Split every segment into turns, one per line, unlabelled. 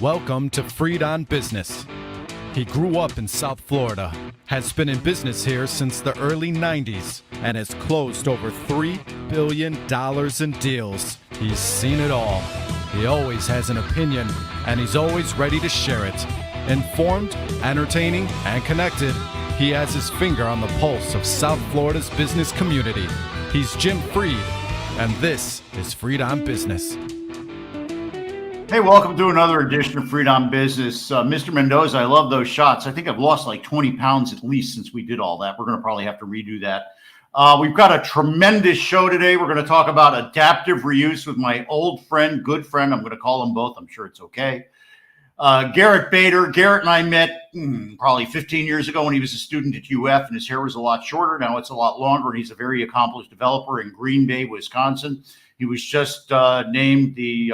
Welcome to Freed on Business. He grew up in South Florida, has been in business here since the early 90s, and has closed over $3 billion in deals. He's seen it all. He always has an opinion, and he's always ready to share it. Informed, entertaining, and connected, he has his finger on the pulse of South Florida's business community. He's Jim Freed, and this is Freed on Business.
Hey, welcome to another edition of Freed on Business. Mr. Mendoza, I love those shots. I think I've lost like 20 pounds at least since we did all that. We're going to probably have to redo that. We've got a tremendous show today. We're going to talk about adaptive reuse with my old friend, good friend. I'm going to call them both. I'm sure it's okay. Garritt R. Garritt and I met probably 15 years ago when he was a student at UF, and his hair was a lot shorter. Now it's a lot longer, and he's a very accomplished developer in Green Bay, Wisconsin. He was just named the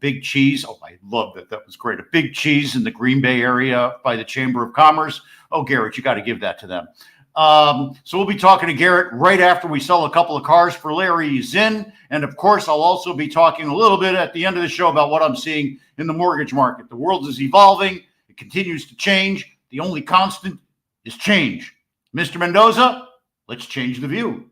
Big Cheese. Oh, I love that. That was great. A Big Cheese in the Green Bay area by the Chamber of Commerce. Oh, Garritt, you got to give that to them. So we'll be talking to Garritt right after we sell a couple of cars for Larry Zinn. And of course, I'll also be talking a little bit at the end of the show about what I'm seeing in the mortgage market. The world is evolving. It continues to change. The only constant is change. Mr. Mendoza, let's change the view.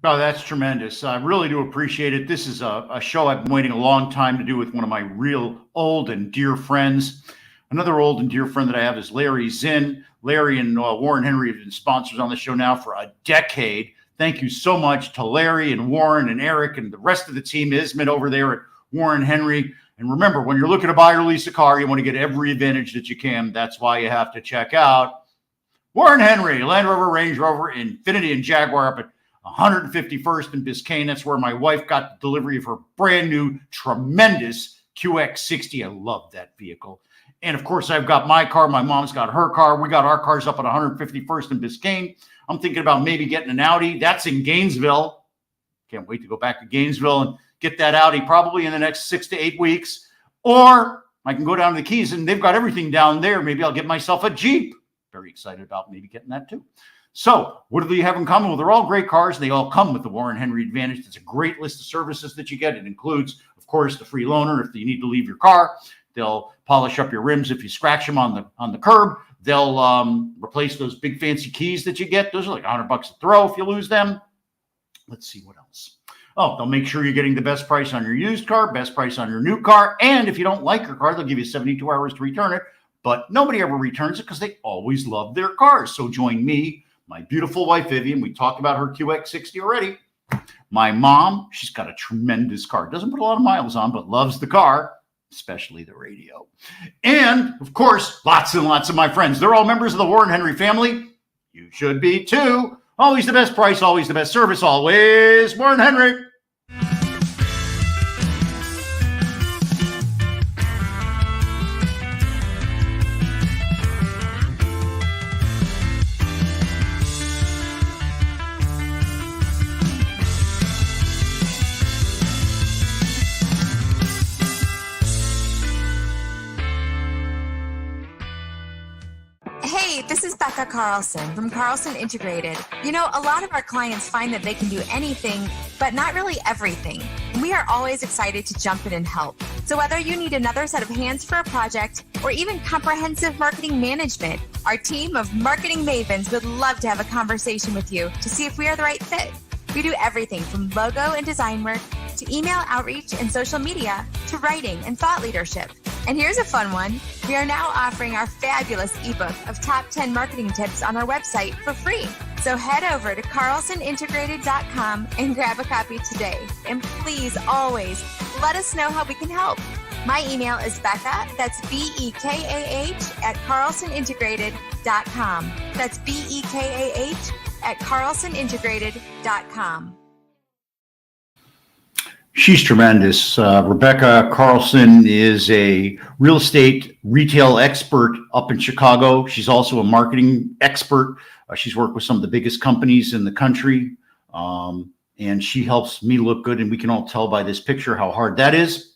Oh, that's tremendous. I really do appreciate it. This is a show I've been waiting a long time to do with one of my real old and dear friends. Another old and dear friend that I have is Larry Zinn. Larry and Warren Henry have been sponsors on the show now for a decade. Thank you so much to Larry and Warren and Eric and the rest of the team, Ismet over there at Warren Henry. And remember, when you're looking to buy or lease a car, you want to get every advantage that you can. That's why you have to check out Warren Henry, Land Rover, Range Rover, Infiniti, and Jaguar up at 151st in Biscayne. That's where my wife got the delivery of her brand new, tremendous QX60. I love that vehicle. And of course, I've got my car. My mom's got her car. We got our cars up at 151st in Biscayne. I'm thinking about maybe getting an Audi. That's in Gainesville. Can't wait to go back to Gainesville and get that Audi probably in the next 6 to 8 weeks. Or I can go down to the Keys and they've got everything down there. Maybe I'll get myself a Jeep. Very excited about maybe getting that too. So what do they have in common? Well, they're all great cars. They all come with the Warren Henry Advantage. It's a great list of services that you get. It includes, of course, the free loaner if you need to leave your car. They'll polish up your rims if you scratch them on the curb. They'll replace those big fancy keys that you get. Those are like $100 a throw if you lose them. Let's see what else. Oh, they'll make sure you're getting the best price on your used car, best price on your new car. And if you don't like your car, they'll give you 72 hours to return it. But nobody ever returns it because they always love their cars. So join me, my beautiful wife, Vivian. We talked about her QX60 already. My mom, she's got a tremendous car. Doesn't put a lot of miles on, but loves the car, especially the radio. And, of course, lots and lots of my friends. They're all members of the Warren Henry family. You should be, too. Always the best price, always the best service, always Warren Henry.
This is Becca Carlson from Carlson Integrated. You know, a lot of our clients find that they can do anything, but not really everything. We are always excited to jump in and help. So whether you need another set of hands for a project or even comprehensive marketing management, our team of marketing mavens would love to have a conversation with you to see if we are the right fit. We do everything from logo and design work to email outreach and social media to writing and thought leadership. And here's a fun one. We are now offering our fabulous ebook of top 10 marketing tips on our website for free. So head over to carlsonintegrated.com and grab a copy today. And please always let us know how we can help. My email is Becca, that's BEKAH at carlsonintegrated.com. That's BEKAH at carlsonintegrated.com.
She's tremendous. Rebecca Carlson is a real estate retail expert up in Chicago. She's also a marketing expert. She's worked with some of the biggest companies in the country. And she helps me look good. And we can all tell by this picture how hard that is.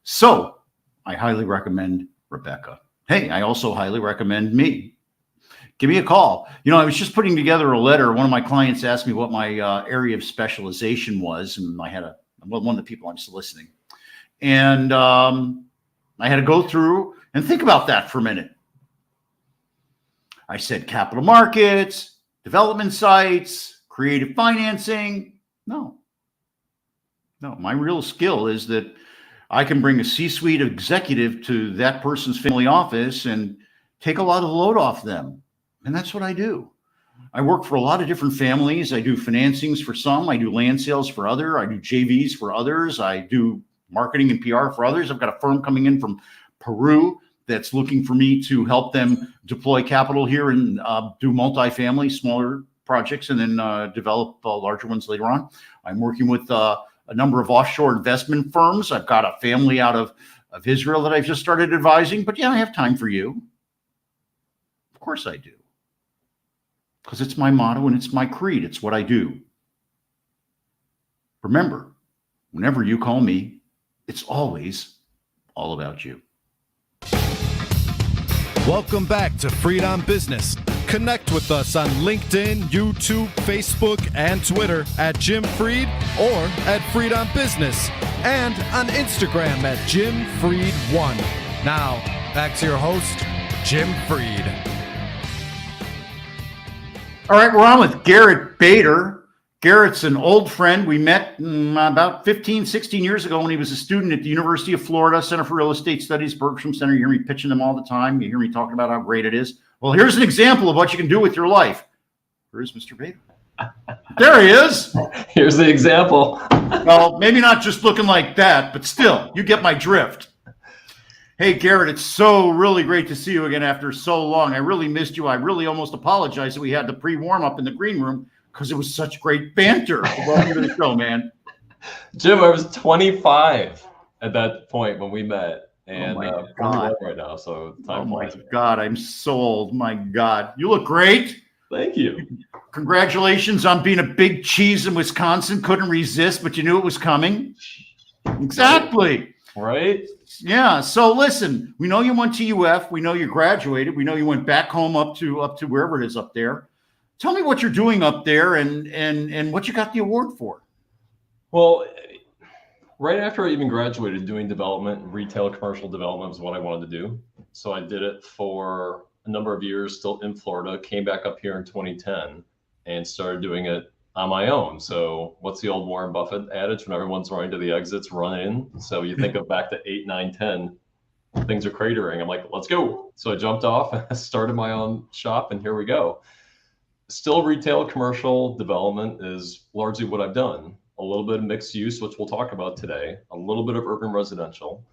So I highly recommend Rebecca. Hey, I also highly recommend me. Give me a call. I was just putting together a letter. One of my clients asked me what my area of specialization was. And I had one of the people I'm soliciting. And I had to go through and think about that for a minute. I said capital markets, development sites, creative financing. No, my real skill is that I can bring a C-suite executive to that person's family office and take a lot of the load off them. And that's what I do. I work for a lot of different families. I do financings for some. I do land sales for others. I do JVs for others. I do marketing and PR for others. I've got a firm coming in from Peru that's looking for me to help them deploy capital here and do multifamily, smaller projects, and then develop larger ones later on. I'm working with a number of offshore investment firms. I've got a family out of Israel that I've just started advising. But yeah, I have time for you. Of course I do. Because it's my motto and it's my creed. It's what I do. Remember, whenever you call me, it's always all about you.
Welcome back to Freed on Business. Connect with us on LinkedIn, YouTube, Facebook, and Twitter at Jim Freed or at Freed on Business, and on Instagram at Jim Freed1. Now, back to your host, Jim Freed.
All right, we're on with Garritt Bader. Garritt's an old friend. We met about 15, 16 years ago when he was a student at the University of Florida, Center for Real Estate Studies, Bergstrom Center. You hear me pitching them all the time. You hear me talking about how great it is. Well, here's an example of what you can do with your life. Where's Mr. Bader? There he is.
Here's the example.
Well, maybe not just looking like that, but still, you get my drift. Hey, Garritt, it's so really great to see you again after so long. I really missed you. I really almost apologize that we had the pre-warm-up in the green room because it was such great banter. Welcome to the show, man.
Jim, I was 25 at that point when we met. And
God.
right now, so time
oh my
flies.
God, I'm so old. My God, you look great.
Thank you.
Congratulations on being a big cheese in Wisconsin. Couldn't resist, but you knew it was coming. Exactly.
Right?
Yeah. So listen, we know you went to UF. We know you graduated. We know you went back home up to wherever it is up there. Tell me what you're doing up there and what you got the award for.
Well, right after I even graduated, doing development, retail commercial development was what I wanted to do. So I did it for a number of years, still in Florida, came back up here in 2010 and started doing it on my own. So what's the old Warren Buffett adage? When everyone's running to the exits, run in. So you think of back to 8, 9, 10, things are cratering. I'm like, let's go. So I jumped off, started my own shop, and here we go. Still retail commercial development is largely what I've done. A little bit of mixed use, which we'll talk about today, a little bit of urban residential,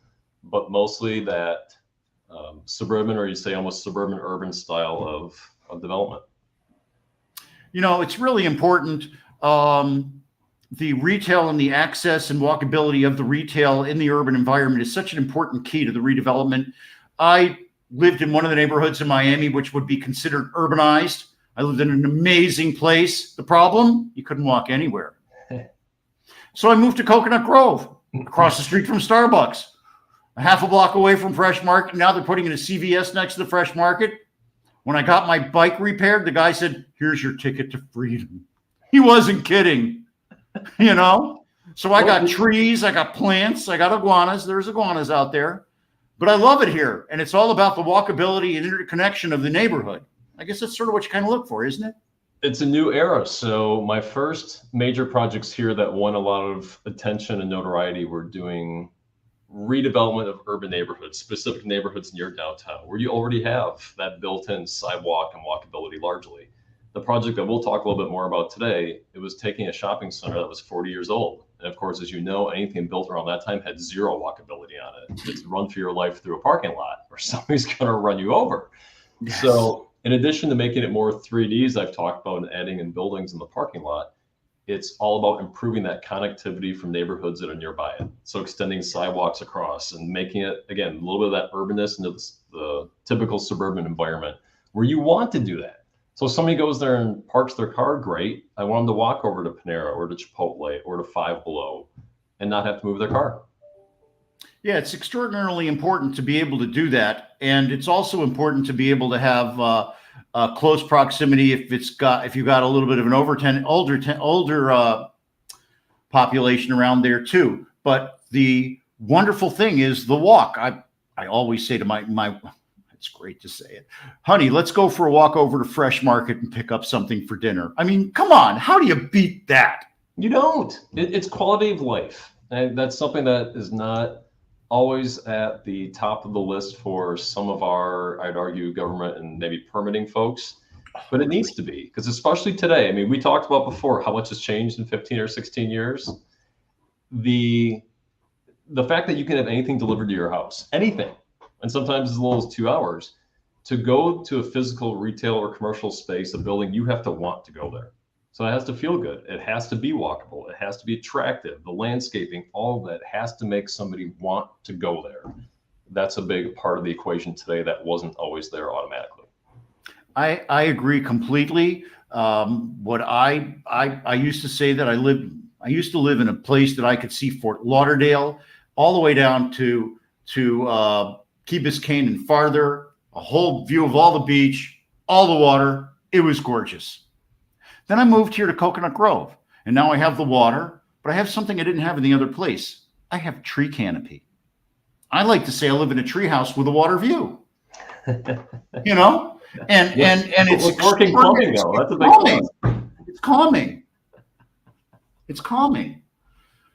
but mostly that suburban, or you say almost suburban urban style of development.
You know, it's really important. The retail and the access and walkability of the retail in the urban environment is such an important key to the redevelopment. I lived in one of the neighborhoods in Miami, which would be considered urbanized. I lived in an amazing place. The problem, you couldn't walk anywhere. So I moved to Coconut Grove, across the street from Starbucks, a half a block away from Fresh Market. Now they're putting in a CVS next to the Fresh Market. When I got my bike repaired, the guy said, "Here's your ticket to freedom." He wasn't kidding, you know? So I got trees, I got plants, I got iguanas. There's iguanas out there. But I love it here. And it's all about the walkability and interconnection of the neighborhood. I guess that's sort of what you kind of look for, isn't it?
It's a new era. So my first major projects here that won a lot of attention and notoriety were doing redevelopment of urban neighborhoods, specific neighborhoods near downtown, where you already have that built-in sidewalk and walkability largely. The project that we'll talk a little bit more about today, it was taking a shopping center that was 40 years old. And of course, as you know, anything built around that time had zero walkability on it. It's run for your life through a parking lot or somebody's going to run you over. Yes. So in addition to making it more 3Ds, I've talked about adding in buildings in the parking lot, It's all about improving that connectivity from neighborhoods that are nearby it. So extending sidewalks across and making it, again, a little bit of that urbanness into the typical suburban environment where you want to do that. So if somebody goes there and parks their car, great. I want them to walk over to Panera or to Chipotle or to Five Below and not have to move their car.
Yeah, it's extraordinarily important to be able to do that. And it's also important to be able to have close proximity if you've got a little bit of an older population around there too. But the wonderful thing is the walk. I always say to my it's great to say it, honey, let's go for a walk over to Fresh Market and pick up something for dinner. I mean, come on, how do you beat that?
You don't. It's quality of life. And that's something that is not always at the top of the list for some of our, I'd argue, government and maybe permitting folks, but it needs to be, because especially today, I mean, we talked about before how much has changed in 15 or 16 years. The fact that you can have anything delivered to your house, anything, and sometimes as little as 2 hours, to go to a physical retail or commercial space, a building, you have to want to go there. So it has to feel good. It has to be walkable. It has to be attractive. The landscaping, all of that has to make somebody want to go there. That's a big part of the equation today that wasn't always there automatically.
I agree completely. What I used to say that I used to live in a place that I could see Fort Lauderdale all the way down to Key Biscayne and farther, a whole view of all the beach, all the water. It was gorgeous. Then I moved here to Coconut Grove, and now I have the water, but I have something I didn't have in the other place. I have tree canopy. I like to say I live in a tree house with a water view. You know, and it's
working plumbing though. That's a big
calming. It's calming. It's calming.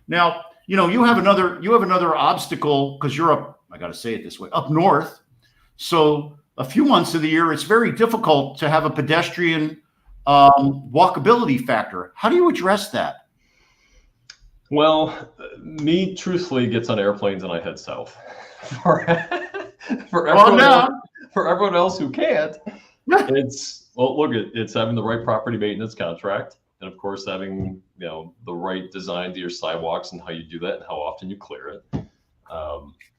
Now, you know, you have another obstacle because you're up. I got to say it this way, up north. So a few months of the year, it's very difficult to have a pedestrian walkability factor. How do you address that?
Well, me truthfully gets on airplanes and I head south. For everyone else who can't, it's having the right property maintenance contract, and of course having the right design to your sidewalks and how you do that and how often you clear it.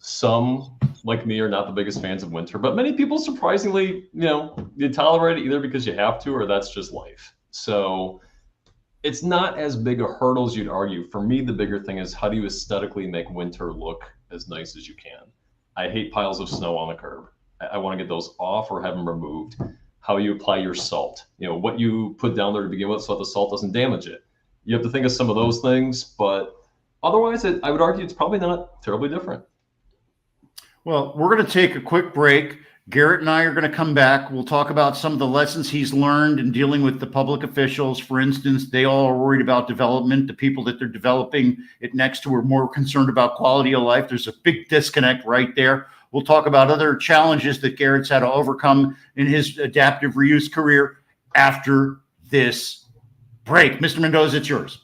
Some, like me, are not the biggest fans of winter, but many people, surprisingly, you tolerate it either because you have to or that's just life. So it's not as big a hurdle as you'd argue. For me, the bigger thing is how do you aesthetically make winter look as nice as you can? I hate piles of snow on the curb. I want to get those off or have them removed. How you apply your salt, what you put down there to begin with so that the salt doesn't damage it. You have to think of some of those things, but otherwise, I would argue it's probably not terribly different.
Well, we're going to take a quick break. Garritt and I are going to come back. We'll talk about some of the lessons he's learned in dealing with the public officials. For instance, they all are worried about development. The people that they're developing it next to are more concerned about quality of life. There's a big disconnect right there. We'll talk about other challenges that Garritt's had to overcome in his adaptive reuse career after this break. Mr. Mendoza, it's yours.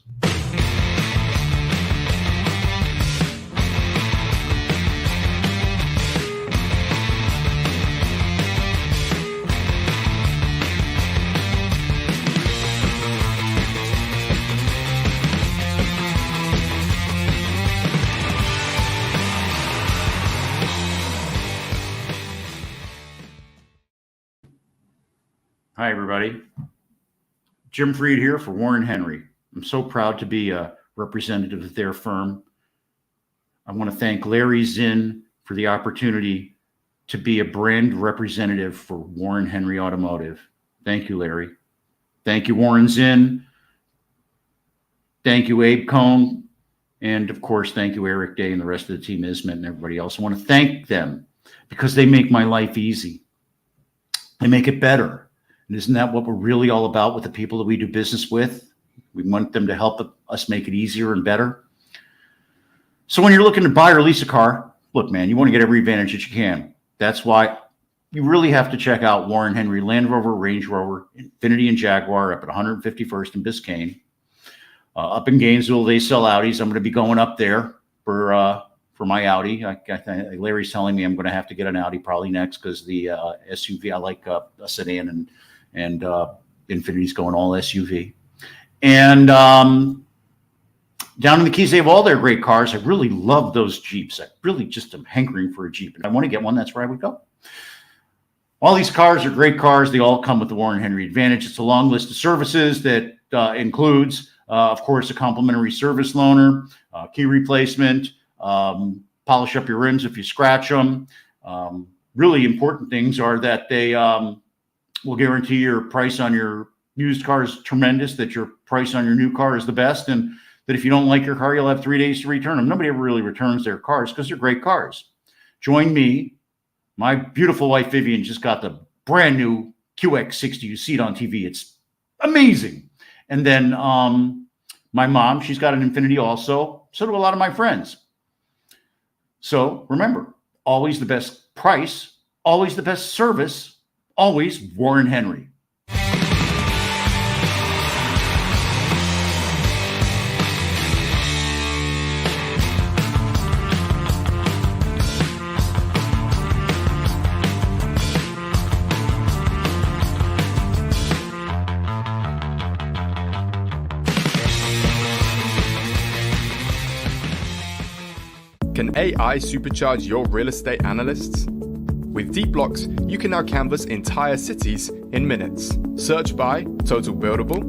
Hi, everybody. Jim Freed here for Warren Henry. I'm so proud to be a representative of their firm. I want to thank Larry Zinn for the opportunity to be a brand representative for Warren Henry Automotive. Thank you, Larry. Thank you, Warren Zinn. Thank you, Abe Cohn. And of course, thank you, Eric Day and the rest of the team, Ismet and everybody else. I want to thank them because they make my life easy. They make it better. And isn't that what we're really all about with the people that we do business with? We want them to help us make it easier and better. So when you're looking to buy or lease a car, look, man, you want to get every advantage that you can. That's why you really have to check out Warren Henry Land Rover, Range Rover, Infiniti, and Jaguar up at 151st and Biscayne. Up in Gainesville, they sell Audis. I'm going to be going up there for my Audi. Larry's telling me I'm going to have to get an Audi probably next because the SUV, I like a sedan, and Infiniti's going all SUV. And down in the Keys, they have all their great cars. I really love those Jeeps. I really just am hankering for a Jeep. And I want to get one. That's where I would go. All these cars are great cars. They all come with the Warren Henry Advantage. It's a long list of services that includes, of course, a complimentary service loaner, key replacement, polish up your rims if you scratch them. Really important things are that they will guarantee your price on your used car is tremendous, that your price on your new car is the best, and that if you don't like your car, you'll have 3 days to return them. Nobody ever really returns their cars because they're great cars. Join me. My beautiful wife, Vivian, just got the brand new QX60. You see it on TV. It's amazing. And then my mom, she's got an Infiniti also. So do a lot of my friends. So remember, always the best price, always the best service, always Warren Henry.
Can AI supercharge your real estate analysts? With Deep Blocks, you can now canvas entire cities in minutes. Search by total buildable,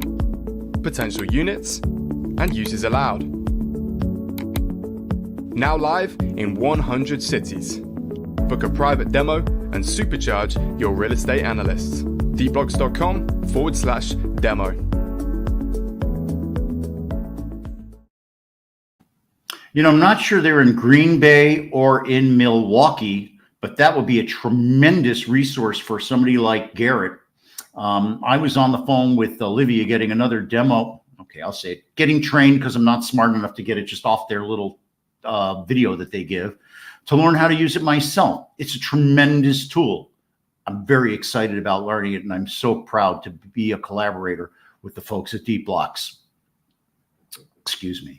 potential units, and uses allowed. Now live in 100 cities. Book a private demo and supercharge your real estate analysts. deepblocks.com/demo.
You know, I'm not sure they're in Green Bay or in Milwaukee, but that would be a tremendous resource for somebody like Garritt. I was on the phone with Olivia getting another demo. Okay, I'll say it. Getting trained because I'm not smart enough to get it just off their little video that they give to learn how to use it myself. It's a tremendous tool. I'm very excited about learning it, and I'm so proud to be a collaborator with the folks at Deep Blocks. Excuse me.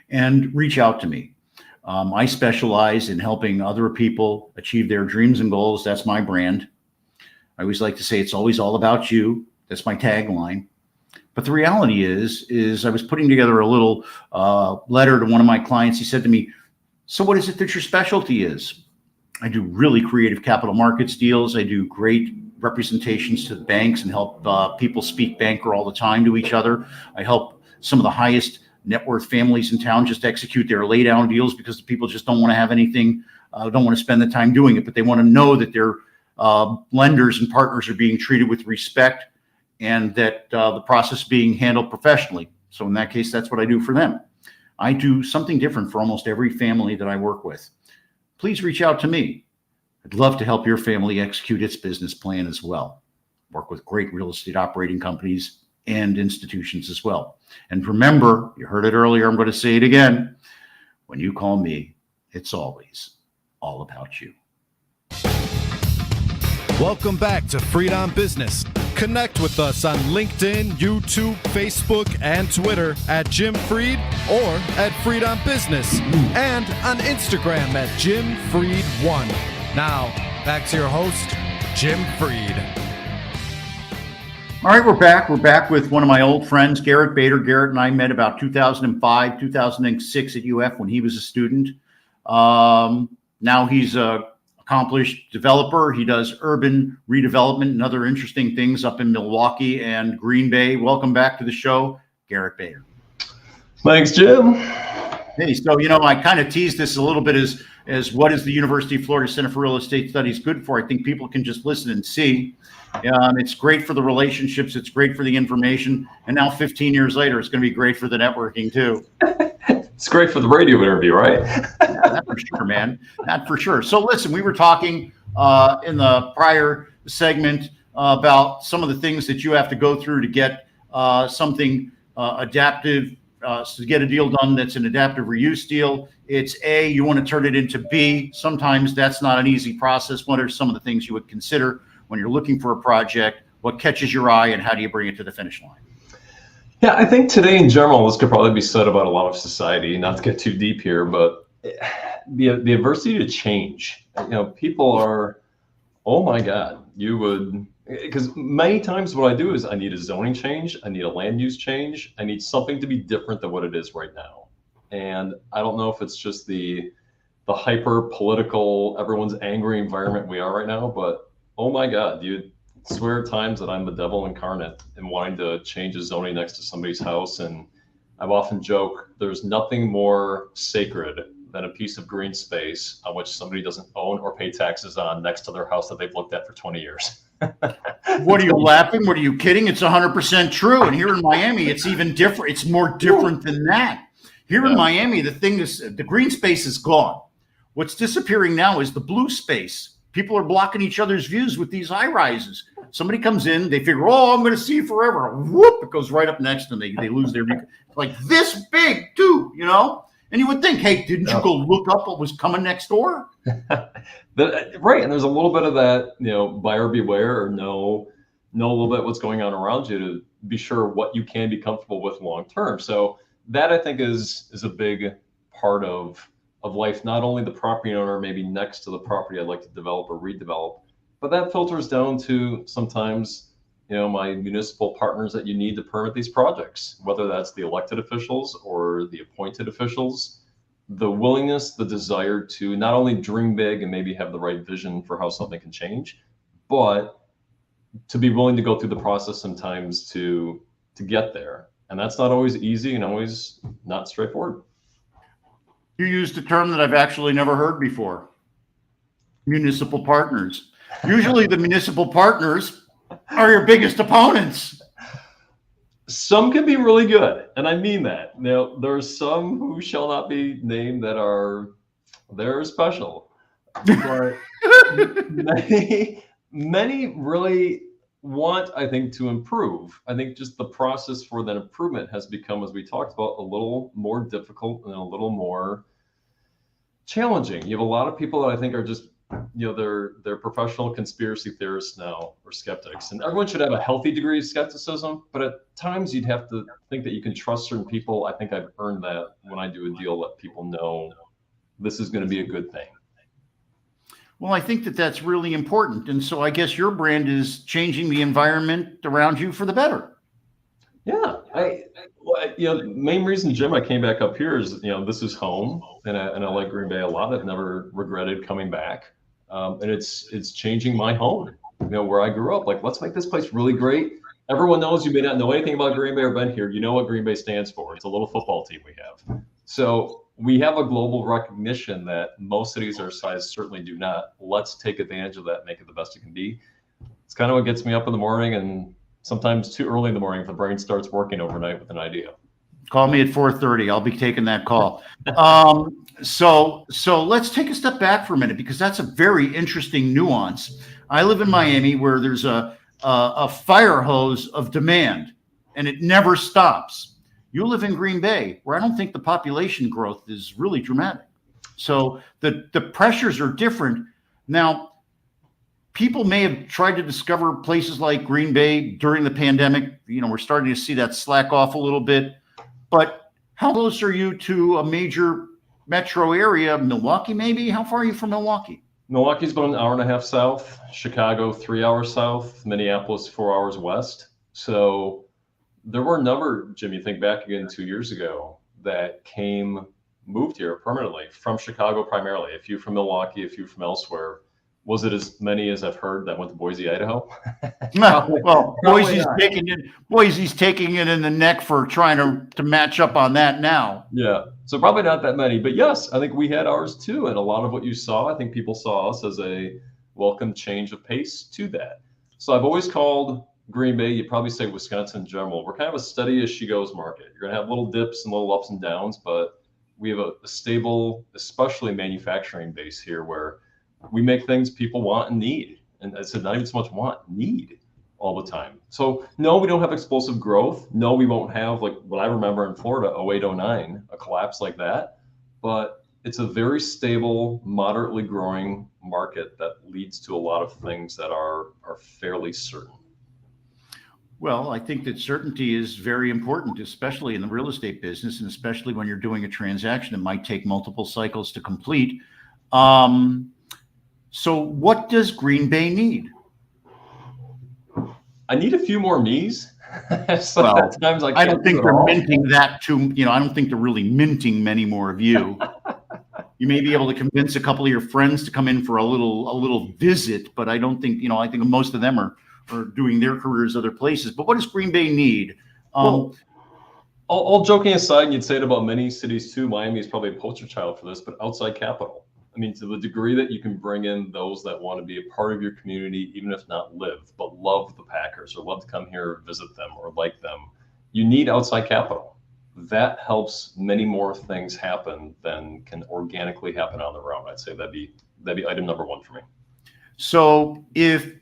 And reach out to me. I specialize in helping other people achieve their dreams and goals. That's my brand. I always like to say it's always all about you. That's my tagline. But the reality is I was putting together a little letter to one of my clients. He said to me, so what is it that your specialty is? I do really creative capital markets deals. I do great representations to the banks and help people speak banker all the time to each other. I help some of the highest net worth families in town just execute their lay down deals because the people just don't want to have anything, don't want to spend the time doing it, but they want to know that their lenders and partners are being treated with respect and that the process is being handled professionally. So in that case, that's what I do for them. I do something different for almost every family that I work with. Please reach out to me. I'd love to help your family execute its business plan as well. Work with great real estate operating companies and institutions as well. And remember, you heard it earlier, I'm going to say it again. When you call me, it's always all about you.
Welcome back to Freed on Business. Connect with us on LinkedIn, YouTube, Facebook, and Twitter at Jim Freed or at Freed on Business, and on Instagram at Jim Freed1. Now, back to your host, Jim Freed.
All right, we're back. We're back with one of my old friends, Garritt Bader. Garritt and I met about 2005, 2006 at UF when he was a student. Now he's a accomplished developer. He does urban redevelopment and other interesting things up in Milwaukee and Green Bay. Welcome back to the show, Garritt Bader.
Thanks, Jim.
Hey, so, you know, I kind of teased this a little bit as what is the University of Florida Center for Real Estate Studies good for? I think people can just listen and see. It's great for the relationships. It's great for the information. And now 15 years later, it's going to be great for the networking too.
It's great for the radio interview, right?
Yeah, that for sure, man. That for sure. So listen, we were talking in the prior segment about some of the things that you have to go through to get something adaptive, to get a deal done that's an adaptive reuse deal. It's A, you want to turn it into B. Sometimes that's not an easy process. What are some of the things you would consider when you're looking for a project? What catches your eye and how do you bring it to the finish line?
Yeah, I think today in general, this could probably be said about a lot of society, not to get too deep here, but the adversity to change. You know, people are, oh my God, you would Because many times what I do is I need a zoning change, I need a land use change, I need something to be different than what it is right now. And I don't know if it's just the hyper political, everyone's angry environment we are right now, but oh my God, you swear at times that I'm the devil incarnate and wanting to change a zoning next to somebody's house. And I've often joked, there's nothing more sacred than a piece of green space on which somebody doesn't own or pay taxes on next to their house that they've looked at for 20 years.
What are you laughing? What are you kidding? It's 100% true. And here in Miami, it's even different. It's more different than that. Here in Miami, the thing is, the green space is gone. What's disappearing now is the blue space. People are blocking each other's views with these high rises. Somebody comes in, they figure, oh, I'm going to see forever. Whoop, it goes right up next and they lose their view. Like this big too, you know? And you would think, hey, didn't you go look up what was coming next door?
Right. And there's a little bit of that, you know, buyer beware, or know a little bit what's going on around you to be sure what you can be comfortable with long term. So that, I think, is a big part of life. Not only the property owner maybe next to the property I'd like to develop or redevelop, but that filters down to sometimes, you know, my municipal partners that you need to permit these projects, whether that's the elected officials or the appointed officials. The willingness, the desire to not only dream big and maybe have the right vision for how something can change, but to be willing to go through the process sometimes to get there. And that's not always easy and always not straightforward.
You used a term that I've actually never heard before. Municipal partners. Usually the municipal partners are your biggest opponents.
Some can be really good, and I mean that. Now, there are some who shall not be named that they're special, but many really want, I think, to improve. I think just the process for that improvement has become, as we talked about, a little more difficult and a little more challenging. You have a lot of people that I think are just, you know, they're professional conspiracy theorists now, or skeptics, and everyone should have a healthy degree of skepticism, but at times you'd have to think that you can trust certain people. I think I've earned that when I do a deal, let people know this is going to be a good thing.
Well, I think that that's really important. And so I guess your brand is changing the environment around you for the better.
Yeah. You know, the main reason, Jim, I came back up here is, you know, this is home, and I like Green Bay a lot. I've never regretted coming back. And it's changing my home, you know, where I grew up. Like, let's make this place really great. Everyone knows, you may not know anything about Green Bay or been here. You know what Green Bay stands for. It's a little football team we have. So we have a global recognition that most cities our size certainly do not. Let's take advantage of that, make it the best it can be. It's kind of what gets me up in the morning, and sometimes too early in the morning if the brain starts working overnight with an idea.
Call me at 4:30. I'll be taking that call. So let's take a step back for a minute, because that's a very interesting nuance. I live in Miami, where there's a fire hose of demand, and it never stops. You live in Green Bay, where I don't think the population growth is really dramatic. So the pressures are different. Now, people may have tried to discover places like Green Bay during the pandemic. You know, we're starting to see that slack off a little bit. But how close are you to a major metro area? Milwaukee, maybe? How far are you from Milwaukee?
Milwaukee's about an hour and a half south. Chicago, 3 hours south. Minneapolis, 4 hours west. So there were a number, Jim, you think back again 2 years ago, that moved here permanently from Chicago primarily. A few from Milwaukee, a few from elsewhere. Was it as many as I've heard that went to Boise, Idaho?
Well, Boise's taking it in the neck for trying to match up on that now.
Yeah, so probably not that many, but yes, I think we had ours too. And a lot of what you saw, I think people saw us as a welcome change of pace to that. So I've always called Green Bay, you'd probably say Wisconsin in general, we're kind of a steady as she goes market. You're gonna have little dips and little ups and downs, but we have a stable, especially manufacturing base here, where we make things people want and need. And I said, not even so much want, need all the time. So no, we don't have explosive growth. No, we won't have, like what I remember in Florida, 08, 09, a collapse like that. But it's a very stable, moderately growing market that leads to a lot of things that are fairly certain.
Well, I think that certainty is very important, especially in the real estate business, and especially when you're doing a transaction that might take multiple cycles to complete. So what does Green Bay need?
I need a few more me's. So
Well,
at times
I don't think they're minting that too. I don't think they're really minting many more of you. You may be able to convince a couple of your friends to come in for a little visit, but I don't think, I think most of them are doing their careers other places. But what does Green Bay need?
Well, all joking aside, and you'd say it about many cities too, Miami is probably a poster child for this, but outside capital. I mean, to the degree that you can bring in those that want to be a part of your community, even if not live, but love the Packers or love to come here, visit them or like them, you need outside capital. That helps many more things happen than can organically happen on their own. I'd say that'd be item number one for me.
So if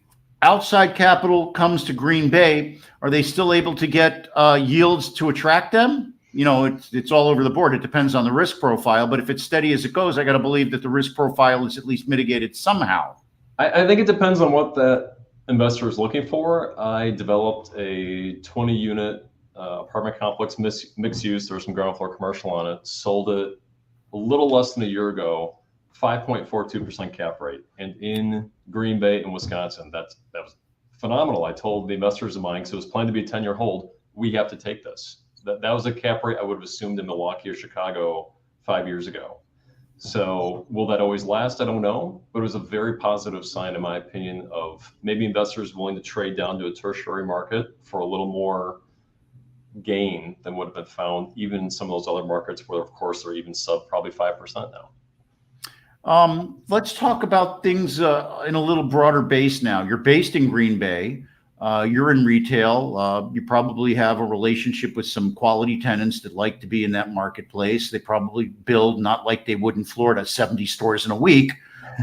outside capital comes to Green Bay, are they still able to get yields to attract them? It's all over the board. It depends on the risk profile, but if it's steady as it goes, I got to believe that the risk profile is at least mitigated somehow.
I think it depends on what that investor is looking for. I developed a 20-unit apartment complex, mixed use. There was some ground floor commercial on it. Sold it a little less than a year ago, 5.42% cap rate, and in Green Bay and Wisconsin. That was phenomenal. I told the investors of mine, because it was planned to be a 10-year hold, we have to take this. That was a cap rate I would have assumed in Milwaukee or Chicago 5 years ago. So will that always last? I don't know, but it was a very positive sign, in my opinion, of maybe investors willing to trade down to a tertiary market for a little more gain than would have been found even in some of those other markets where, of course, they're even sub probably 5% now.
Let's talk about things in a little broader base now. You're based in Green Bay. You're in retail. You probably have a relationship with some quality tenants that like to be in that marketplace. They probably build, not like they would in Florida, 70 stores in a week,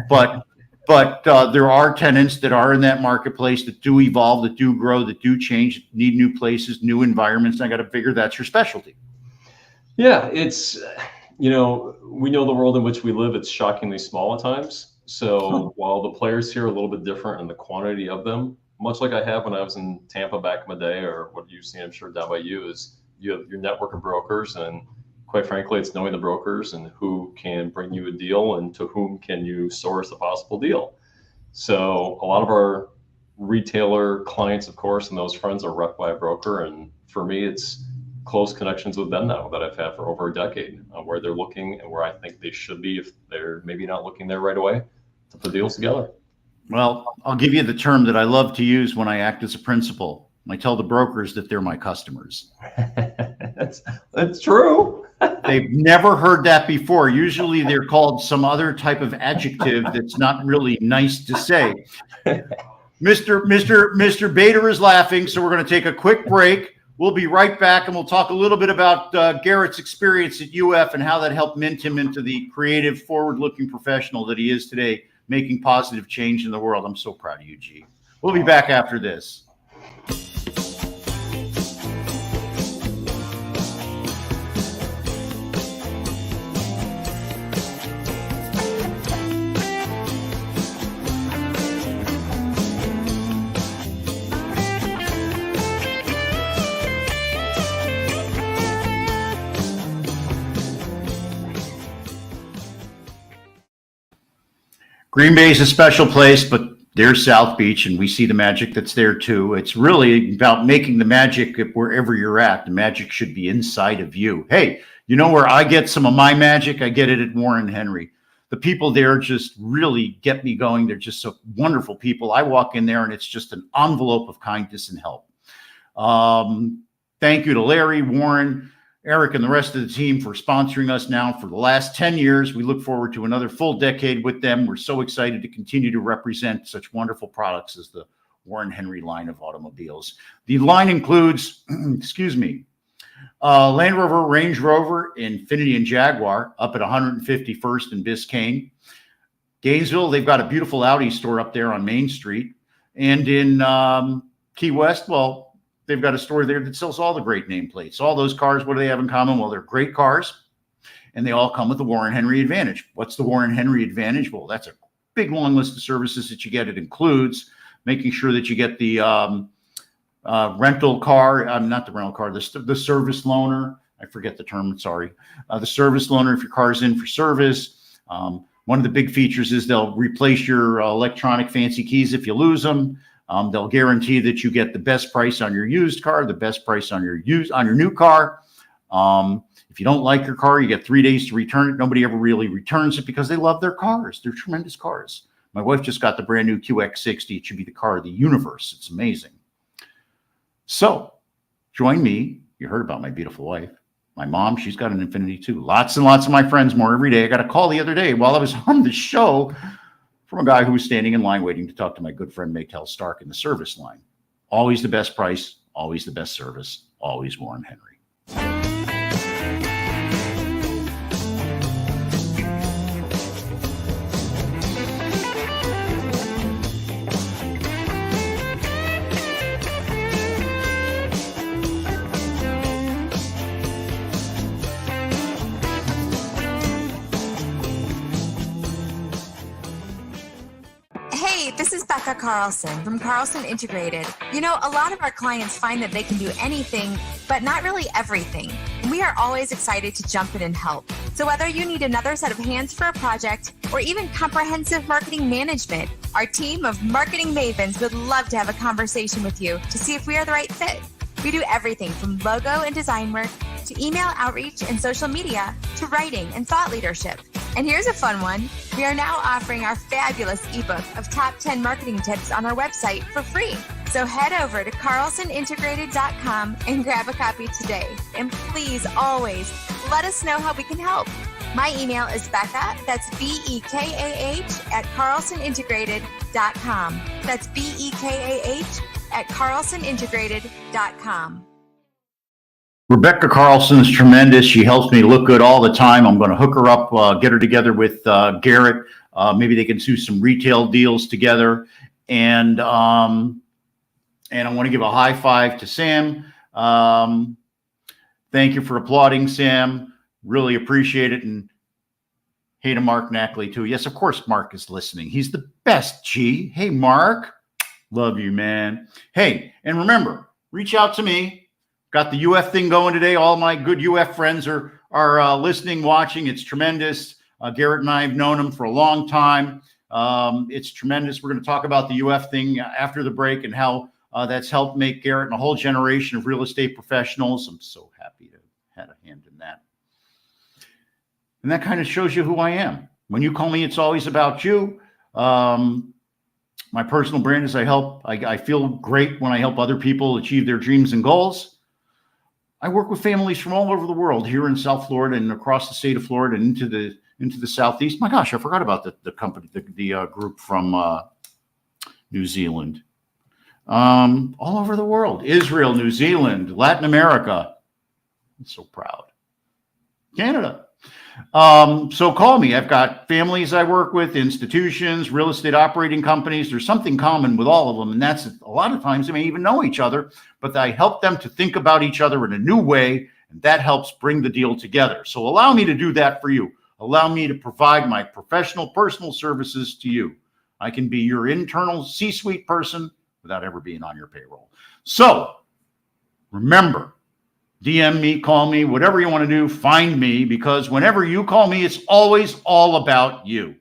but there are tenants that are in that marketplace that do evolve, that do grow, that do change, need new places, new environments. I got to figure that's your specialty.
Yeah, it's, we know the world in which we live. It's shockingly small at times. So while the players here are a little bit different in the quantity of them, much like I have when I was in Tampa back in the day, or what you've seen, I'm sure, down by you, is you have your network of brokers, and quite frankly, it's knowing the brokers and who can bring you a deal and to whom can you source a possible deal. So a lot of our retailer clients, of course, and those friends are rep by a broker. And for me, it's close connections with them now that I've had for over a decade, where they're looking and where I think they should be if they're maybe not looking there right away, to put deals together.
Well, I'll give you the term that I love to use when I act as a principal. I tell the brokers that they're my customers.
That's true.
They've never heard that before. Usually they're called some other type of adjective that's not really nice to say. Mr. Bader is laughing, so we're going to take a quick break. We'll be right back, and we'll talk a little bit about Garrett's experience at UF and how that helped mint him into the creative, forward-looking professional that he is today, making positive change in the world. I'm so proud of you, G. We'll be back after this. Green Bay is a special place, but there's South Beach, and we see the magic that's there too. It's really about making the magic wherever you're at. The magic should be inside of you. Hey, you know where I get some of my magic? I get it at Warren Henry. The people there just really get me going. They're just so wonderful people. I walk in there, and it's just an envelope of kindness and help. Thank you to Larry, Warren, Eric, and the rest of the team for sponsoring us now for the last 10 years. We look forward to another full decade with them. We're so excited to continue to represent such wonderful products as the Warren Henry line of automobiles. The line includes, Land Rover, Range Rover, Infiniti, and Jaguar up at 151st and Biscayne. Gainesville, they've got a beautiful Audi store up there on Main Street. And in Key West, well, they've got a store there that sells all the great nameplates. All those cars, what do they have in common? Well, they're great cars, and they all come with the Warren Henry Advantage. What's the Warren Henry Advantage? Well, that's a big, long list of services that you get. It includes making sure that you get the rental car, not the rental car, the service loaner. I forget the term, sorry. The service loaner if your car's in for service. One of the big features is they'll replace your electronic fancy keys if you lose them. They'll guarantee that you get the best price on your used car, the best price on your new car. If you don't like your car, you get 3 days to return it. Nobody ever really returns it because they love their cars. They're tremendous cars. My wife just got the brand new QX60. It should be the car of the universe. It's amazing. So join me. You heard about my beautiful wife. My mom, she's got an Infiniti too. Lots and lots of my friends, more every day. I got a call the other day while I was on the show from a guy who was standing in line waiting to talk to my good friend Maytel Stark in the service line. Always the best price, always the best service, always Warren Henry.
Hey, this is Becca Carlson from Carlson Integrated. You know, a lot of our clients find that they can do anything, but not really everything. We are always excited to jump in and help. So whether you need another set of hands for a project or even comprehensive marketing management, our team of marketing mavens would love to have a conversation with you to see if we are the right fit. We do everything from logo and design work to email outreach and social media to writing and thought leadership. And here's a fun one. We are now offering our fabulous ebook of top 10 marketing tips on our website for free. So head over to carlsonintegrated.com and grab a copy today. And please always let us know how we can help. My email is Becca, that's BEKAH at carlsonintegrated.com. That's BEKAH at carlsonintegrated.com.
Rebecca Carlson's tremendous. She helps me look good all the time. I'm going to hook her up, get her together with Garrett. Maybe they can do some retail deals together. And I want to give a high five to Sam. Thank you for applauding, Sam. Really appreciate it. And hey to Mark Knackley, too. Yes, of course, Mark is listening. He's the best, G. Hey, Mark. Love you, man. Hey, and remember, reach out to me. Got the UF thing going today. All my good UF friends are listening, watching. It's tremendous. Garrett and I have known him for a long time. It's tremendous. We're going to talk about the UF thing after the break and how that's helped make Garrett and a whole generation of real estate professionals. I'm so happy to have a hand in that. And that kind of shows you who I am. When you call me, it's always about you. My personal brand is I feel great when I help other people achieve their dreams and goals. I work with families from all over the world here in South Florida and across the state of Florida and into the Southeast. My gosh, I forgot about the company, the group from New Zealand. All over the world, Israel, New Zealand, Latin America. I'm so proud. Canada. So call me. I've got families I work with, institutions, real estate operating companies. There's something common with all of them. And that's a lot of times they may even know each other, but I help them to think about each other in a new way. And that helps bring the deal together. So allow me to do that for you. Allow me to provide my professional, personal services to you. I can be your internal C-suite person without ever being on your payroll. So remember, DM me, call me, whatever you want to do, find me, because whenever you call me, it's always all about you.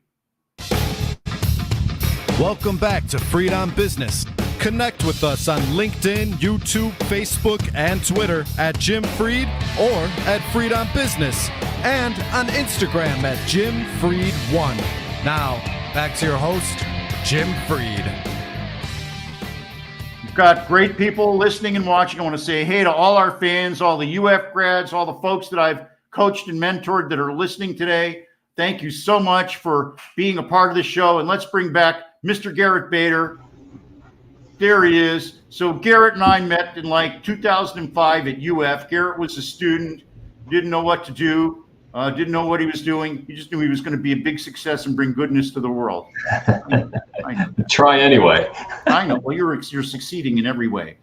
Welcome back to Freed on Business. Connect with us on LinkedIn, YouTube, Facebook, and Twitter at Jim Freed or at Freed on Business, and on Instagram at Jim Freed1. Now, back to your host, Jim Freed.
We've got great people listening and watching. I want to say hey to all our fans, all the UF grads, all the folks that I've coached and mentored that are listening today. Thank you so much for being a part of the show. And let's bring back Mr. Garrett Bader. There he is. So Garrett and I met in like 2005 at UF. Garrett was a student, didn't know what to do, didn't know what he was doing. He just knew he was going to be a big success and bring goodness to the world. I know.
Try anyway.
I know. Well, you're succeeding in every way.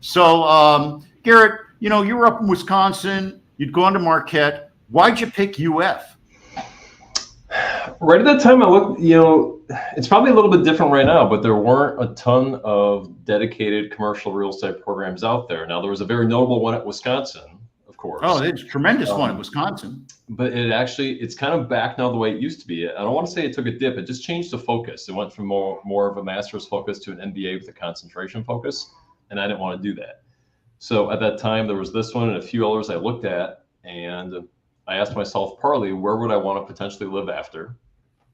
So, Garrett, you know, you were up in Wisconsin. You'd gone to Marquette. Why'd you pick UF?
Right at that time, I looked, you know, it's probably a little bit different right now, but there weren't a ton of dedicated commercial real estate programs out there. Now, there was a very notable one at Wisconsin, of course.
Oh, it's a tremendous one in Wisconsin.
But it's kind of back now the way it used to be. I don't want to say it took a dip. It just changed the focus. It went from more of a master's focus to an MBA with a concentration focus. And I didn't want to do that. So at that time, there was this one and a few others I looked at. And I asked myself partly, where would I want to potentially live after?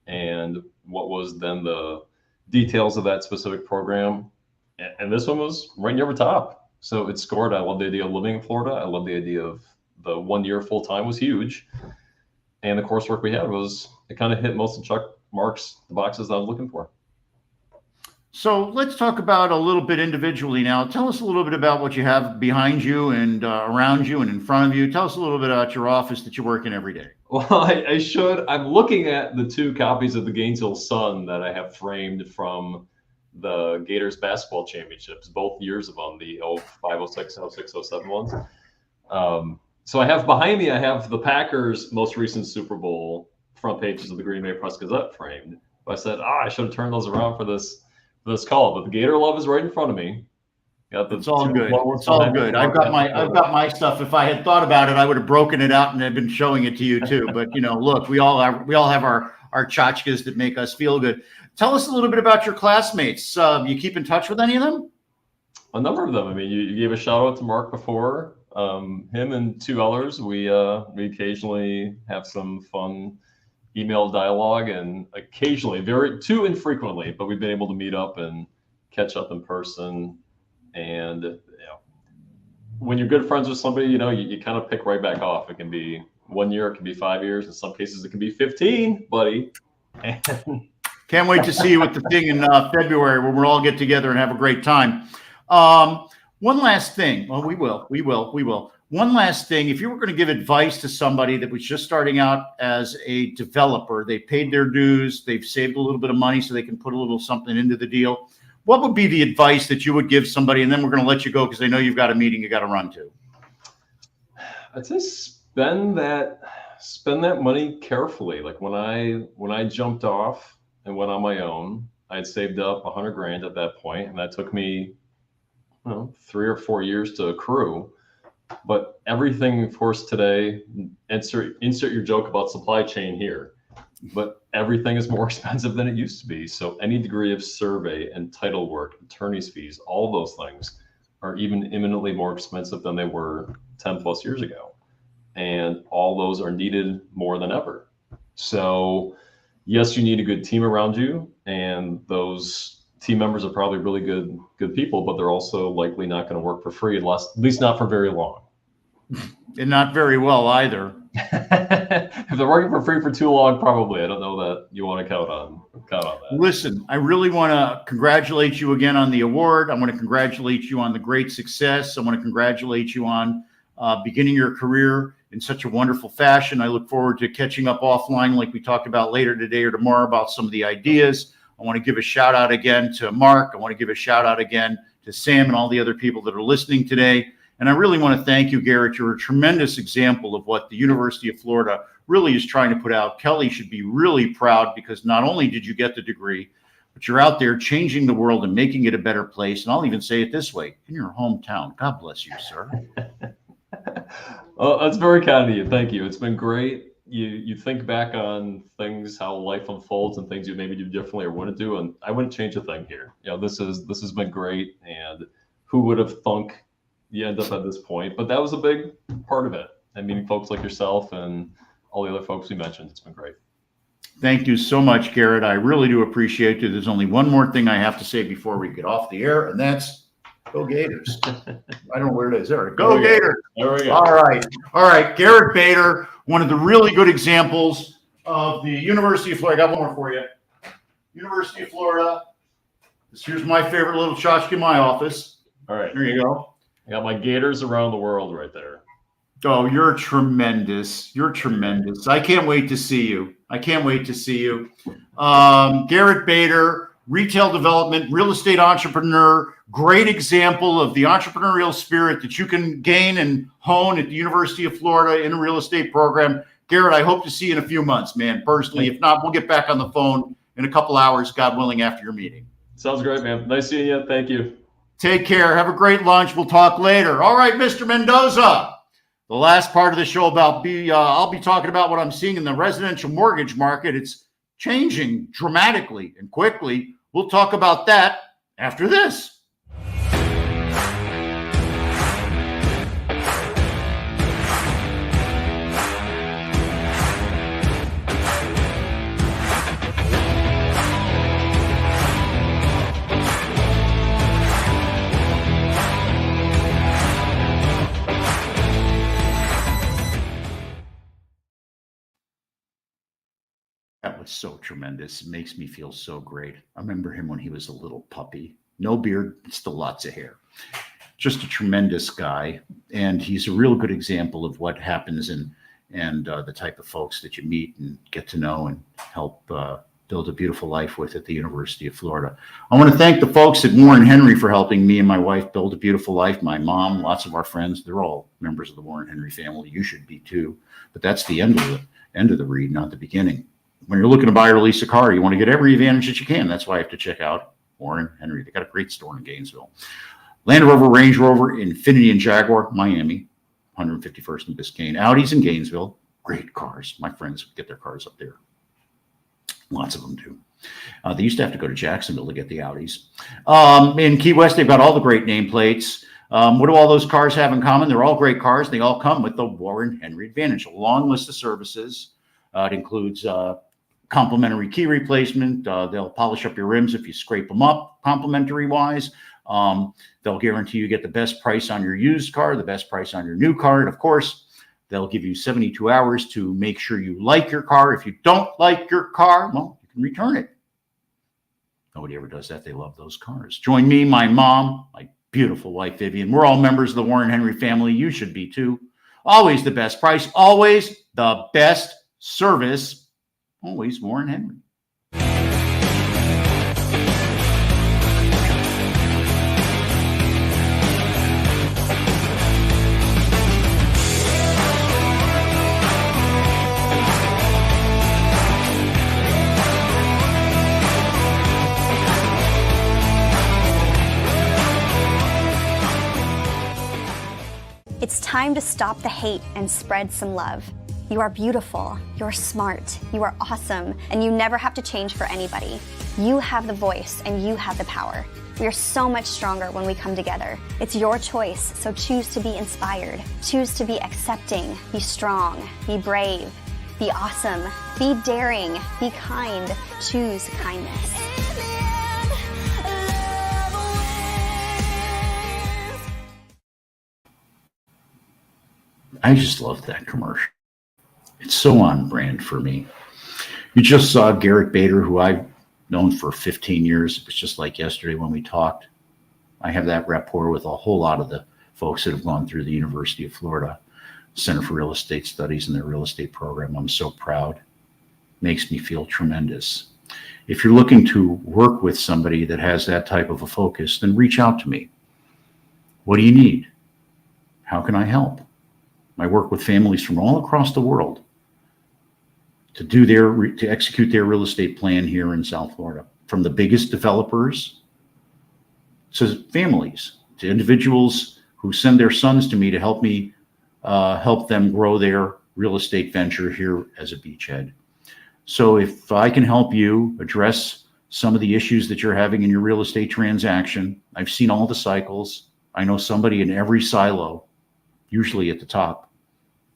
And what was then the details of that specific program? And this one was right near the top. So it scored. I love the idea of living in Florida. I love the idea of the 1 year full time was huge. And the coursework we had it kind of hit most of the boxes I was looking for.
So let's talk about a little bit individually now. Tell us a little bit about what you have behind you and around you and in front of you. Tell us a little bit about your office that you work in every day.
Well, I should. I'm looking at the 2 copies of the Gainesville Sun that I have framed from the Gators basketball championships, both years of them, the 05, 06, 06, 07 ones. So I have behind me, I have the Packers' most recent Super Bowl front pages of the Green Bay Press Gazette framed. But I said, I should have turned those around for this call. But the Gator love is right in front of me.
It's all good. It's all good. I've got my stuff. If I had thought about it, I would have broken it out and had been showing it to you too. But look, we all have our tchotchkes that make us feel good. Tell us a little bit about your classmates. You keep in touch with any of them?
A number of them. I mean, you gave a shout out to Mark before. Him and 2 others. We occasionally have some fun email dialogue, and occasionally, too infrequently, but we've been able to meet up and catch up in person. And when you're good friends with somebody, you kind of pick right back off. It can be 1 year, it can be 5 years. In some cases, it can be 15, buddy. And
can't wait to see you at the thing in February when we'll all get together and have a great time. One last thing. Well, we will. One last thing. If you were going to give advice to somebody that was just starting out as a developer, they paid their dues, they've saved a little bit of money so they can put a little something into the deal, what would be the advice that you would give somebody? And then we're going to let you go because I know you've got a meeting you got to run to.
I'd say spend that money carefully. Like when I jumped off and went on my own, I'd saved up $100,000 at that point, and that took me 3 or 4 years to accrue. But everything, of course, today, insert your joke about supply chain here, but everything is more expensive than it used to be. So any degree of survey and title work, attorney's fees, all those things are even imminently more expensive than they were 10 plus years ago. And all those are needed more than ever. So yes, you need a good team around you, and those team members are probably really good people, but they're also likely not going to work for free, at least not for very long.
And not very well either.
If they're working for free for too long, probably. I don't know that you want to count on that.
Listen, I really want to congratulate you again on the award. I want to congratulate you on the great success. I want to congratulate you on beginning your career in such a wonderful fashion. I look forward to catching up offline like we talked about later today or tomorrow about some of the ideas. I want to give a shout out again to Mark. I want to give a shout out again to Sam and all the other people that are listening today. And I really want to thank you, Garritt. You're a tremendous example of what the University of Florida really is trying to put out. Kelly should be really proud because not only did you get the degree, but you're out there changing the world and making it a better place. And I'll even say it this way, in your hometown. God bless you, sir.
Well, that's very kind of you. Thank you. It's been great. You think back on things, how life unfolds and things you maybe do differently or wouldn't do. And I wouldn't change a thing here. This has been great. And who would have thunk you end up at this point? But that was a big part of it. And meeting folks like yourself and all the other folks we mentioned. It's been great.
Thank you so much, Garritt. I really do appreciate it. There's only one more thing I have to say before we get off the air, and that's go Gators. I don't know where it is. There, go Gators.
There we go.
All right. Garritt Bader, one of the really good examples of the University of Florida. I got one more for you. University of Florida. Here's my favorite little tchotchke in my office.
All right.
There you go.
I got my Gators around the world right there.
Oh, you're tremendous. You're tremendous. I can't wait to see you. Garritt Bader, retail development, real estate entrepreneur, great example of the entrepreneurial spirit that you can gain and hone at the University of Florida in a real estate program. Garritt, I hope to see you in a few months, man, personally. If not, we'll get back on the phone in a couple hours, God willing, after your meeting.
Sounds great, man. Nice seeing you. Thank you.
Take care. Have a great lunch. We'll talk later. All right, Mr. Mendoza. The last part of the show I'll be talking about what I'm seeing in the residential mortgage market. It's changing dramatically and quickly. We'll talk about that after this. That was so tremendous. It makes me feel so great. I remember him when he was a little puppy. No beard, still lots of hair. Just a tremendous guy. And he's a real good example of what happens and the type of folks that you meet and get to know and help build a beautiful life with at the University of Florida. I want to thank the folks at Warren Henry for helping me and my wife build a beautiful life. My mom, lots of our friends, they're all members of the Warren Henry family. You should be too. But that's the end of the read, not the beginning. When you're looking to buy or lease a car, you want to get every advantage that you can. That's why I have to check out Warren Henry. They got a great store in Gainesville. Land Rover, Range Rover, Infiniti, and Jaguar, Miami, 151st and Biscayne. Audis in Gainesville, great cars. My friends get their cars up there. Lots of them do. They used to have to go to Jacksonville to get the Audis. In Key West, they've got all the great nameplates. What do all those cars have in common? They're all great cars. They all come with the Warren Henry Advantage. A long list of services. It includes complimentary key replacement. They'll polish up your rims if you scrape them up, complimentary wise. They'll guarantee you get the best price on your used car, the best price on your new car. And of course, they'll give you 72 hours to make sure you like your car. If you don't like your car, well, you can return it. Nobody ever does that. They love those cars. Join me, my mom, my beautiful wife, Vivian. We're all members of the Warren Henry family. You should be too. Always the best price, always the best service. Always Warren Henry.
It's time to stop the hate and spread some love. You are beautiful, you're smart, you are awesome, and you never have to change for anybody. You have the voice and you have the power. We are so much stronger when we come together. It's your choice, so choose to be inspired. Choose to be accepting, be strong, be brave, be awesome, be daring, be kind. Choose kindness.
I just love that commercial. It's so on brand for me. You just saw Garrett Bader, who I've known for 15 years. It was just like yesterday when we talked. I have that rapport with a whole lot of the folks that have gone through the University of Florida Center for Real Estate Studies and their real estate program. I'm so proud. Makes me feel tremendous. If you're looking to work with somebody that has that type of a focus, then reach out to me. What do you need? How can I help? I work with families from all across the world to execute their real estate plan here in South Florida, from the biggest developers to families, to individuals who send their sons to me to help me help them grow their real estate venture here as a beachhead. So if I can help you address some of the issues that you're having in your real estate transaction, I've seen all the cycles. I know somebody in every silo, usually at the top,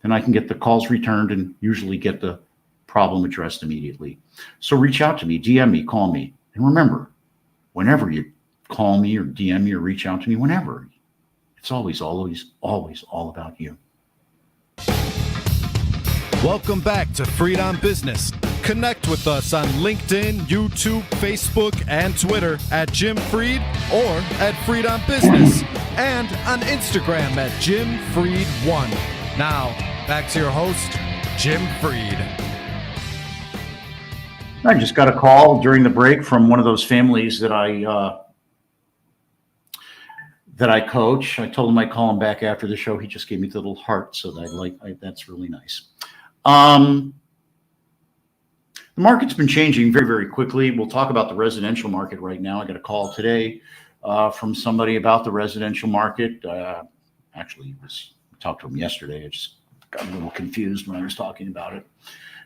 and I can get the calls returned and usually get the problem addressed immediately. So reach out to me, DM me, call me. And remember, whenever you call me or DM me or reach out to me, whenever, it's always all about you.
Welcome back to Freed on Business. Connect with us on LinkedIn, YouTube, Facebook, and Twitter at Jim Freed or at Freed on Business, and on Instagram at Jim Freed1. Now, back to your host, Jim Freed.
I just got a call during the break from one of those families that I coach. I told him I'd call him back after the show. He just gave me the little heart, so that's really nice. The market's been changing very, very quickly. We'll talk about the residential market right now. I got a call today from somebody about the residential market. Actually, he was talked to him yesterday. I just got a little confused when I was talking about it.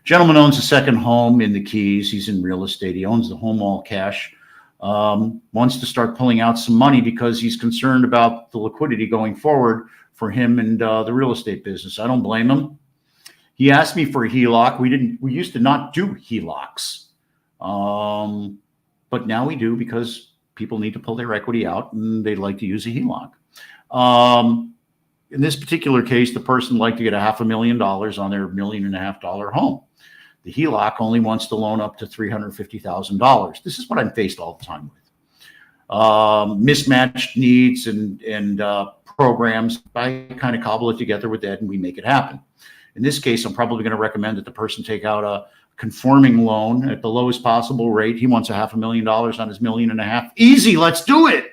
Gentleman owns a second home in the Keys. He's in real estate. He owns the home all cash. Wants to start pulling out some money because he's concerned about the liquidity going forward for him and the real estate business. I don't blame him. He asked me for a HELOC. We used to not do HELOCs. But now we do because people need to pull their equity out and they'd like to use a HELOC. In this particular case, the person would like to get $500,000 on their $1.5 million home. The HELOC only wants to loan up to $350,000. This is what I'm faced all the time with. Mismatched needs and programs. I kind of cobble it together with Ed and we make it happen. In this case, I'm probably going to recommend that the person take out a conforming loan at the lowest possible rate. He wants $500,000 on his $1.5 million. Easy, let's do it.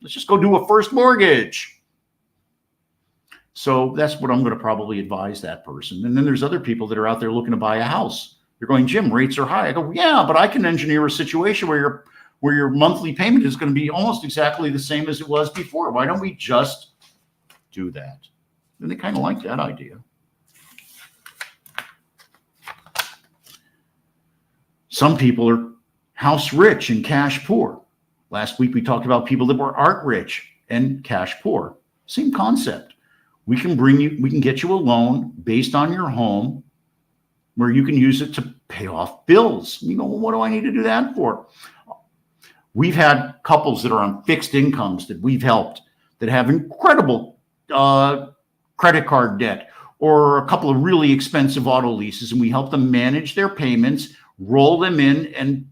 Let's just go do a first mortgage. So that's what I'm going to probably advise that person. And then there's other people that are out there looking to buy a house. They're going, Jim, rates are high. I go, yeah, but I can engineer a situation where your monthly payment is going to be almost exactly the same as it was before. Why don't we just do that? And they kind of like that idea. Some people are house rich and cash poor. Last week, we talked about people that were art rich and cash poor. Same concept. We can get you a loan based on your home where you can use it to pay off bills. You go, well, what do I need to do that for? We've had couples that are on fixed incomes that we've helped that have incredible credit card debt or a couple of really expensive auto leases, and we help them manage their payments, roll them in, and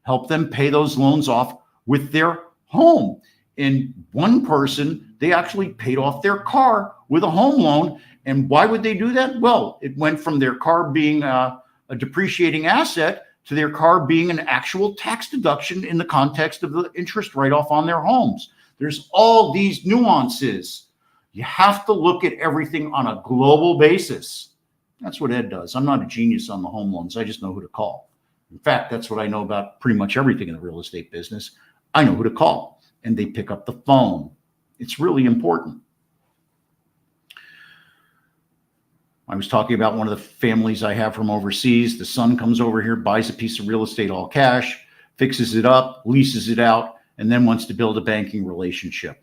help them pay those loans off with their home. And one person, they actually paid off their car with a home loan. And why would they do that? Well, it went from their car being a depreciating asset to their car being an actual tax deduction in the context of the interest write-off on their homes. There's all these nuances. You have to look at everything on a global basis. That's what Ed does. I'm not a genius on the home loans. I just know who to call. In fact, that's what I know about pretty much everything in the real estate business. I know who to call, and they pick up the phone. It's really important. I was talking about one of the families I have from overseas. The son comes over here, buys a piece of real estate all cash, fixes it up, leases it out, and then wants to build a banking relationship.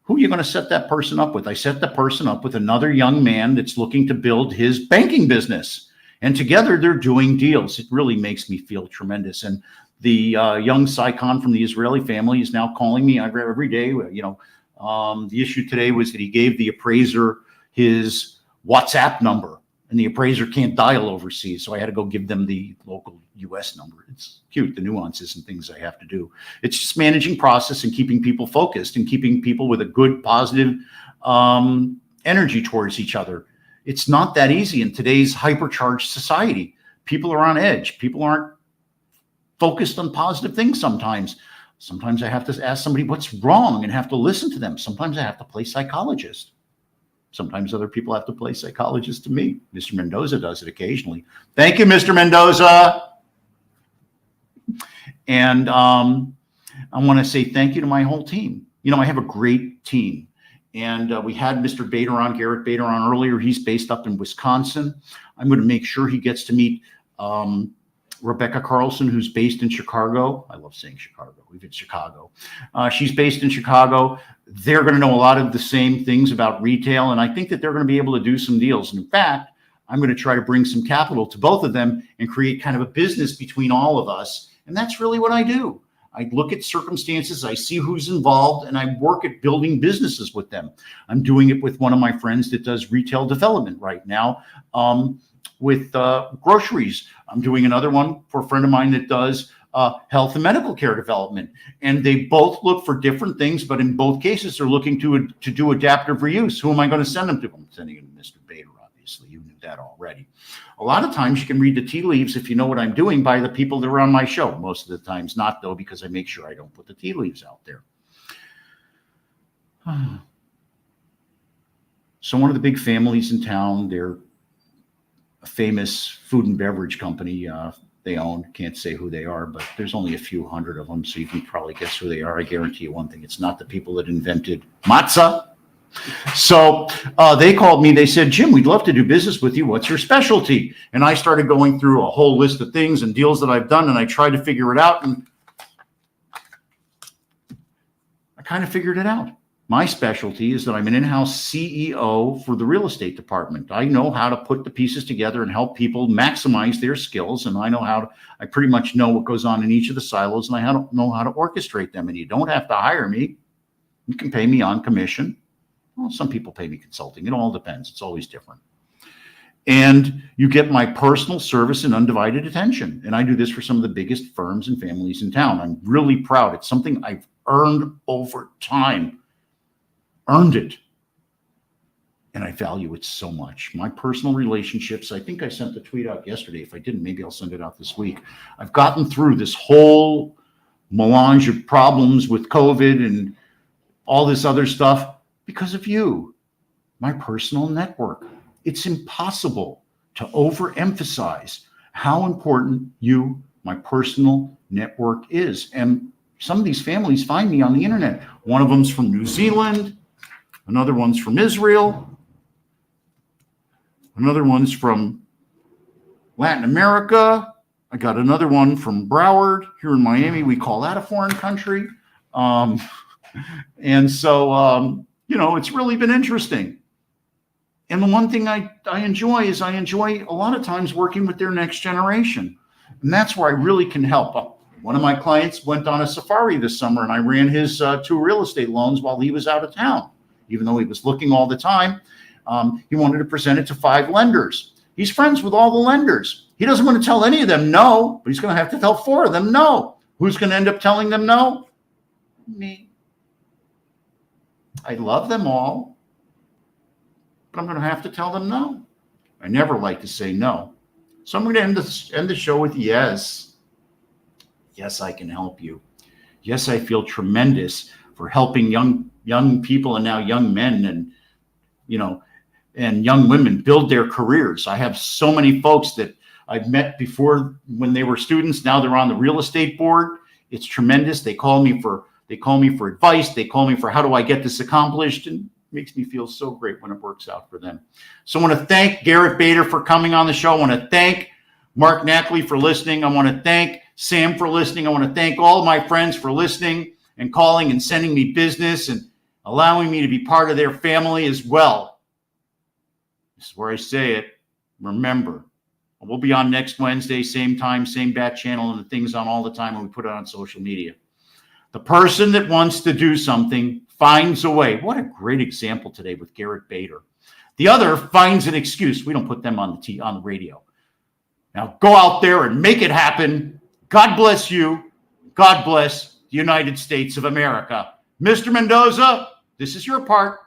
Who are you going to set that person up with? I set the person up with another young man that's looking to build his banking business. And together they're doing deals. It really makes me feel tremendous. And the young Saikon from the Israeli family is now calling me every day. The issue today was that he gave the appraiser his WhatsApp number, and the appraiser can't dial overseas. So I had to go give them the local US number. It's cute, the nuances and things I have to do. It's just managing process and keeping people focused and keeping people with a good, positive energy towards each other. It's not that easy in today's hypercharged society. People are on edge. People aren't focused on positive things sometimes. Sometimes I have to ask somebody what's wrong and have to listen to them. Sometimes I have to play psychologist. Sometimes other people have to play psychologist to me. Mr. Mendoza does it occasionally. Thank you, Mr. Mendoza. And I want to say thank you to my whole team. I have a great team. And we had Mr. Bader on, Garritt Bader on earlier. He's based up in Wisconsin. I'm going to make sure he gets to meet Rebecca Carlson, who's based in Chicago. I love saying Chicago. We've been Chicago. She's based in Chicago. They're going to know a lot of the same things about retail, and I think that they're going to be able to do some deals. And in fact, I'm going to try to bring some capital to both of them and create kind of a business between all of us. And that's really what I do. I look at circumstances, I see who's involved, and I work at building businesses with them. I'm doing it with one of my friends that does retail development right now with groceries. I'm doing another one for a friend of mine that does health and medical care development. And they both look for different things, but in both cases, they're looking to do adaptive reuse. Who am I going to send them to? I'm sending them to Mr. Bader, obviously. You knew that already. A lot of times you can read the tea leaves if you know what I'm doing by the people that are on my show. Most of the times not, though, because I make sure I don't put the tea leaves out there. So one of the big families in town, they're a famous food and beverage company they own. Can't say who they are, but there's only a few hundred of them, so you can probably guess who they are. I guarantee you one thing, it's not the people that invented matzah. So they called me. They said, Jim, we'd love to do business with you. What's your specialty? And I started going through a whole list of things and deals that I've done, and I tried to figure it out. And I kind of figured it out. My specialty is that I'm an in-house CEO for the real estate department. I know how to put the pieces together and help people maximize their skills. And I pretty much know what goes on in each of the silos, and I know how to orchestrate them. And you don't have to hire me. You can pay me on commission. Well, some people pay me consulting. It all depends. It's always different. And you get my personal service and undivided attention. And I do this for some of the biggest firms and families in town. I'm really proud. It's something I've earned over time. Earned it. And I value it so much. My personal relationships, I think I sent the tweet out yesterday. If I didn't, maybe I'll send it out this week. I've gotten through this whole melange of problems with COVID and all this other stuff because of you, my personal network. It's impossible to overemphasize how important you, my personal network, is. And some of these families find me on the internet. One of them's from New Zealand. Another one's from Israel. Another one's from Latin America. I got another one from Broward here in Miami. We call that a foreign country. And so, it's really been interesting. And the one thing I enjoy is I enjoy a lot of times working with their next generation. And that's where I really can help. One of my clients went on a safari this summer, and I ran his 2 real estate loans while he was out of town. Even though he was looking all the time, he wanted to present it to 5 lenders. He's friends with all the lenders. He doesn't want to tell any of them no, but he's going to have to tell 4 of them no. Who's going to end up telling them no? Me. I love them all, but I'm going to have to tell them no. I never like to say no. So I'm going to end the show with yes. Yes, I can help you. Yes, I feel tremendous for helping young people and now young men and young women build their careers. I have so many folks that I've met before when they were students. Now they're on the real estate board. It's tremendous. They call me for advice. They call me for how do I get this accomplished, and it makes me feel so great when it works out for them. So I want to thank Garritt Bader for coming on the show. I want to thank Mark Knackley for listening. I want to thank Sam for listening. I want to thank all of my friends for listening and calling and sending me business and allowing me to be part of their family as well. This is where I say it. Remember, we'll be on next Wednesday, same time, same bat channel, and the thing's on all the time when we put it on social media. The person that wants to do something finds a way. What a great example today with Garritt Bader. The other finds an excuse. We don't put them on the radio. Now go out there and make it happen. God bless you. God bless the United States of America. Mr. Mendoza, this is your part.